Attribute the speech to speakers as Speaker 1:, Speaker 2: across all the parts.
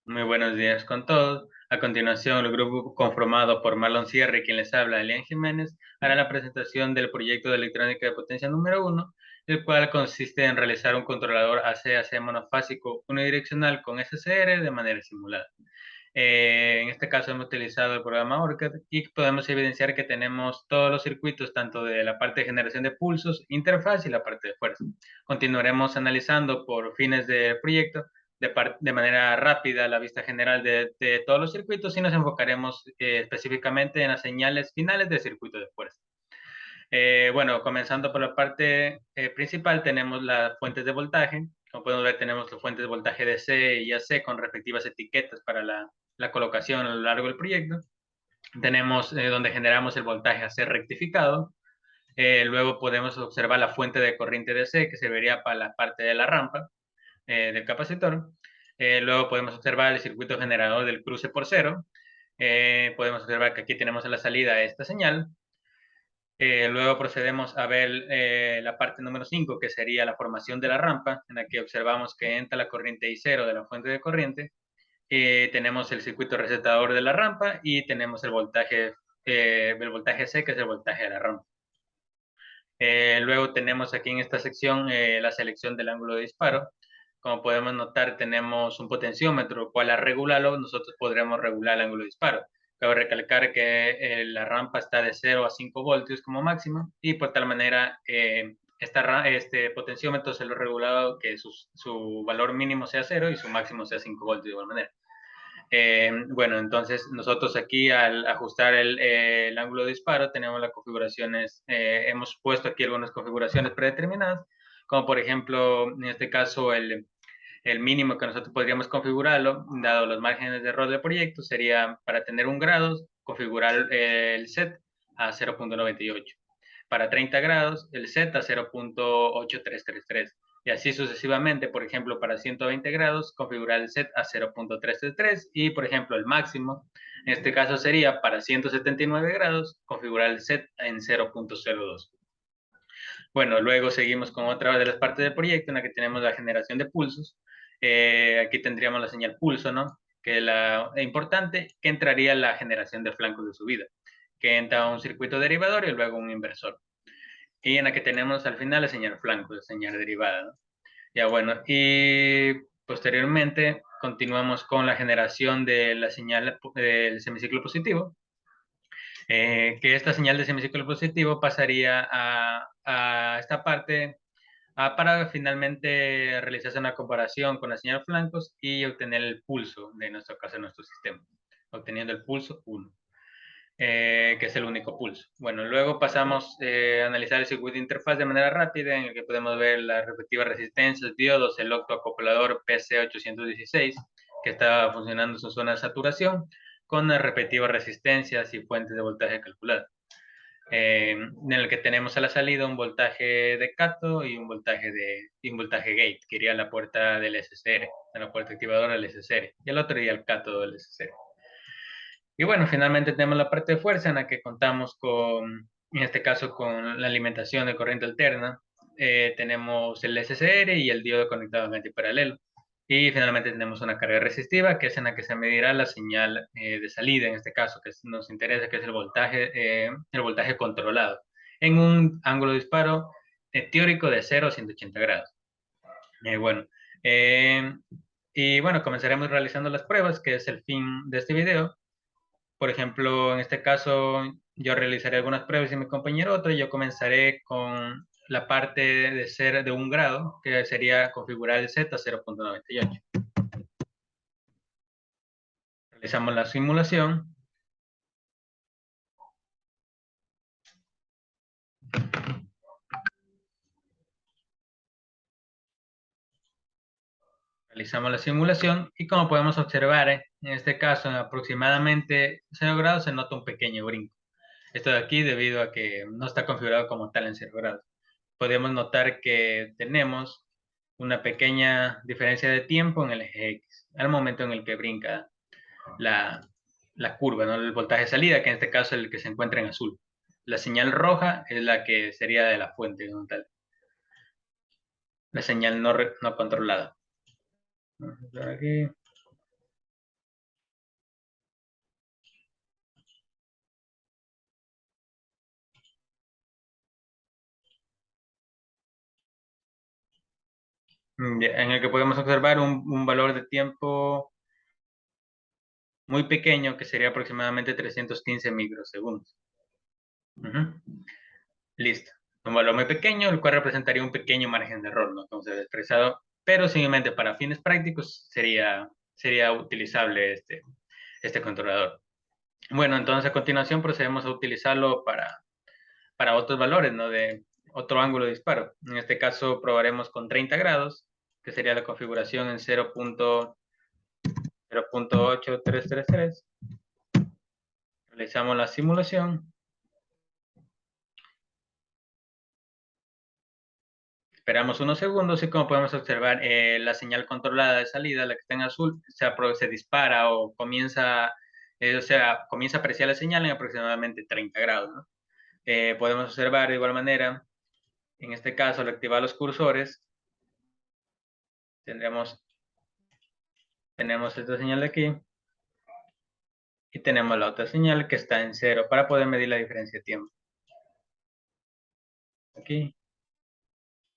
Speaker 1: Muy buenos días con todos. A continuación, el grupo conformado por Marlon Sierra y quien les habla, Elian Jiménez, hará la presentación del proyecto de electrónica de potencia número 1, el cual consiste en realizar un controlador AC-AC monofásico unidireccional con SCR de manera simulada. En este caso hemos utilizado el programa ORCAD y podemos evidenciar que tenemos todos los circuitos, tanto de la parte de generación de pulsos, interfaz y la parte de fuerza. Continuaremos analizando por fines del proyecto de manera rápida la vista general de todos los circuitos y nos enfocaremos específicamente en las señales finales del circuito de fuerza. Bueno, comenzando por la parte principal, tenemos las fuentes de voltaje. Como podemos ver, tenemos las fuentes de voltaje DC y AC con respectivas etiquetas para la colocación a lo largo del proyecto. Tenemos donde generamos el voltaje AC rectificado. Luego podemos observar la fuente de corriente DC que serviría para la parte de la rampa del capacitor. Luego podemos observar el circuito generador del cruce por cero. Podemos observar que aquí tenemos en la salida esta señal. Luego procedemos a ver la parte número 5, que sería la formación de la rampa, en la que observamos que entra la corriente I0 de la fuente de corriente. Tenemos el circuito resetador de la rampa y tenemos el voltaje C, que es el voltaje de la rampa. Luego tenemos aquí en esta sección la selección del ángulo de disparo. Como podemos notar, tenemos un potenciómetro, el cual al regularlo nosotros podremos regular el ángulo de disparo. Cabe recalcar que la rampa está de 0 a 5 voltios como máximo y por tal manera este potenciómetro se lo ha regulado que su valor mínimo sea 0 y su máximo sea 5 voltios de igual manera. Bueno, entonces nosotros aquí al ajustar el ángulo de disparo tenemos las configuraciones, hemos puesto aquí algunas configuraciones predeterminadas, como por ejemplo, en este caso, el mínimo que nosotros podríamos configurarlo, dado los márgenes de error del proyecto, sería para tener 1 grado, configurar el set a 0.98. Para 30 grados, el set a 0.8333. Y así sucesivamente, por ejemplo, para 120 grados, configurar el set a 0.333 y, por ejemplo, el máximo, en este caso sería para 179 grados, configurar el set en 0.02. Bueno, luego seguimos con otra de las partes del proyecto en la que tenemos la generación de pulsos. Aquí tendríamos la señal pulso, ¿no? Que es importante que entraría la generación de flancos de subida, que entra un circuito derivador y luego un inversor. Y en la que tenemos al final la señal flanco, la señal derivada, ¿no? Ya bueno, y posteriormente continuamos con la generación de la señal del semiciclo positivo, que esta señal de semiciclo positivo pasaría a esta parte para finalmente realizarse una comparación con la señal flancos y obtener el pulso de nuestro caso, de nuestro sistema, obteniendo el pulso 1. Que es el único pulso. Bueno, luego pasamos a analizar el circuito de interfaz de manera rápida, en el que podemos ver las respectivas resistencias, diodos, el octoacoplador PC816, que está funcionando en su zona de saturación, con las respectivas resistencias y fuentes de voltaje calculadas. En el que tenemos a la salida un voltaje de cato y un voltaje gate, que iría a la puerta del SSR, a la puerta activadora del SSR, y el otro iría al cato del SSR. Y bueno, finalmente tenemos la parte de fuerza en la que contamos con, en este caso, con la alimentación de corriente alterna. Tenemos el SCR y el diodo conectado en antiparalelo. Y finalmente tenemos una carga resistiva, que es en la que se medirá la señal de salida, en este caso, que nos interesa, que es el voltaje controlado, en un ángulo de disparo teórico de 0 a 180 grados. Bueno, eh, y bueno, comenzaremos realizando las pruebas, que es el fin de este video. Por ejemplo, en este caso, yo realizaré algunas pruebas y mi compañero otra. Yo comenzaré con la parte de ser de 1 grado, que sería configurar el Z a 0.98. Realizamos la simulación. Realizamos la simulación y como podemos observar, en este caso, en aproximadamente 0 grados se nota un pequeño brinco. Esto de aquí debido a que no está configurado como tal en 0 grados. Podemos notar que tenemos una pequeña diferencia de tiempo en el eje X, al momento en el que brinca la, la curva, ¿no? El voltaje de salida, que en este caso es el que se encuentra en azul. La señal roja es la que sería de la fuente, ¿no? Tal. La señal no controlada. Vamos a ver aquí. En el que podemos observar un valor de tiempo muy pequeño, que sería aproximadamente 315 microsegundos. Ujú. Listo. Un valor muy pequeño, el cual representaría un pequeño margen de error, ¿no? Entonces, expresado, pero simplemente para fines prácticos sería utilizable este controlador. Bueno, entonces a continuación procedemos a utilizarlo para otros valores, ¿no? De otro ángulo de disparo. En este caso probaremos con 30 grados, que sería la configuración en 0.8333. Realizamos la simulación. Esperamos unos segundos y como podemos observar, la señal controlada de salida, la que está en azul, se dispara o comienza a apreciar la señal en aproximadamente 30 grados, ¿no? Podemos observar de igual manera, en este caso, al activar los cursores, tenemos esta señal de aquí y tenemos la otra señal que está en 0 para poder medir la diferencia de tiempo. Aquí.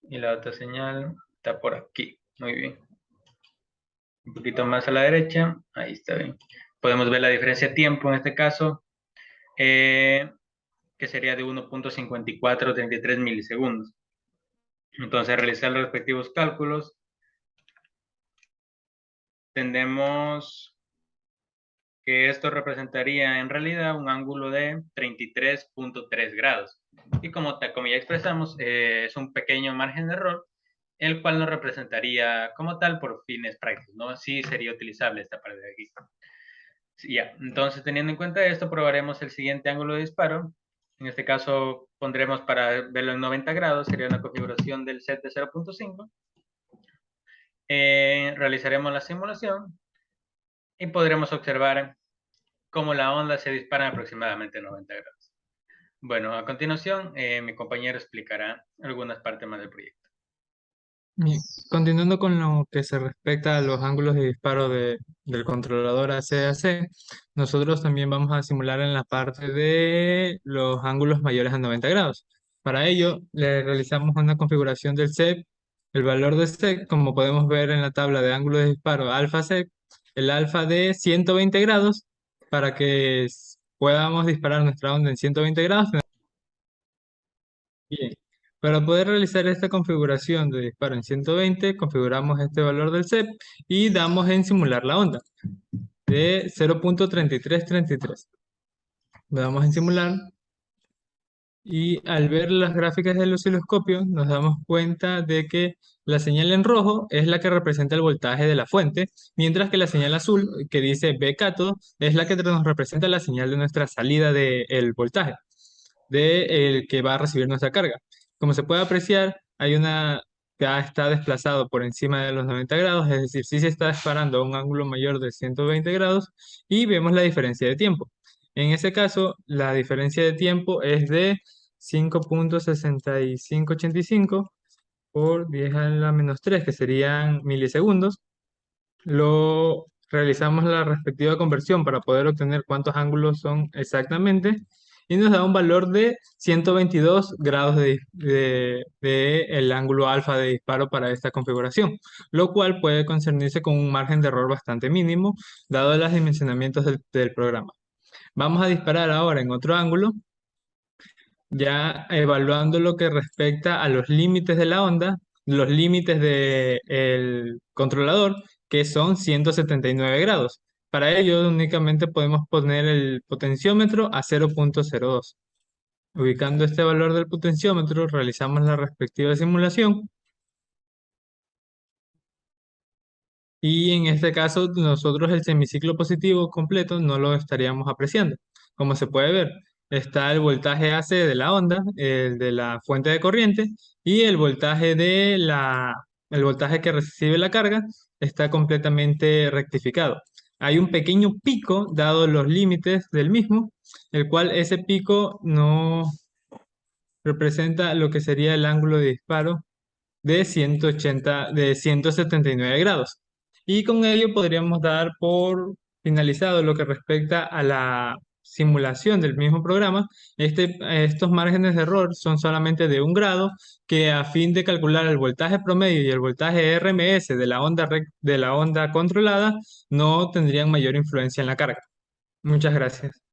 Speaker 1: Y la otra señal está por aquí. Muy bien. Un poquito más a la derecha. Ahí está bien. Podemos ver la diferencia de tiempo en este caso, que sería de 1.5433 milisegundos. Entonces, realizar los respectivos cálculos, tendremos que esto representaría en realidad un ángulo de 33.3 grados. Y como ya expresamos, es un pequeño margen de error, el cual no representaría como tal por fines prácticos, ¿no? Sí sería utilizable esta parte de aquí. Sí, ya, entonces teniendo en cuenta esto, probaremos el siguiente ángulo de disparo. En este caso pondremos para verlo en 90 grados, sería una configuración del set de 0.5. Realizaremos la simulación y podremos observar cómo la onda se dispara en aproximadamente 90 grados. Bueno, a continuación, mi compañero explicará algunas partes más del proyecto.
Speaker 2: Bien, continuando con lo que se respecta a los ángulos de disparo del controlador AC-AC, nosotros también vamos a simular en la parte de los ángulos mayores a 90 grados. Para ello, le realizamos una configuración del SEP, el valor de SEP, como podemos ver en la tabla de ángulos de disparo alfa SEP, el alfa de 120 grados, para que podamos disparar nuestra onda en 120 grados. Bien, para poder realizar esta configuración de disparo en 120, configuramos este valor del CEP y damos en simular la onda de 0.3333. Le damos en simular y al ver las gráficas del osciloscopio nos damos cuenta de que la señal en rojo es la que representa el voltaje de la fuente, mientras que la señal azul, que dice B cátodo, es la que nos representa la señal de nuestra salida del voltaje, del que va a recibir nuestra carga. Como se puede apreciar, hay una que está desplazado por encima de los 90 grados, es decir, sí se está disparando a un ángulo mayor de 120 grados y vemos la diferencia de tiempo. En ese caso, la diferencia de tiempo es de 5.6585 por 10 a la menos 3, que serían milisegundos. Lo realizamos la respectiva conversión para poder obtener cuántos ángulos son exactamente y nos da un valor de 122 grados de el ángulo alfa de disparo para esta configuración, lo cual puede concernirse con un margen de error bastante mínimo, dado los dimensionamientos del programa. Vamos a disparar ahora en otro ángulo, ya evaluando lo que respecta a los límites de la onda, los límites del controlador, que son 179 grados. Para ello únicamente podemos poner el potenciómetro a 0.02. Ubicando este valor del potenciómetro, realizamos la respectiva simulación. Y en este caso, nosotros el semiciclo positivo completo no lo estaríamos apreciando. Como se puede ver, está el voltaje AC de la onda, el de la fuente de corriente, y el voltaje que recibe la carga está completamente rectificado. Hay un pequeño pico, dado los límites del mismo, el cual ese pico no representa lo que sería el ángulo de disparo de 179 grados. Y con ello podríamos dar por finalizado lo que respecta a la simulación del mismo programa, estos márgenes de error son solamente de 1 grado, que a fin de calcular el voltaje promedio y el voltaje RMS de la de la onda controlada, no tendrían mayor influencia en la carga. Muchas gracias.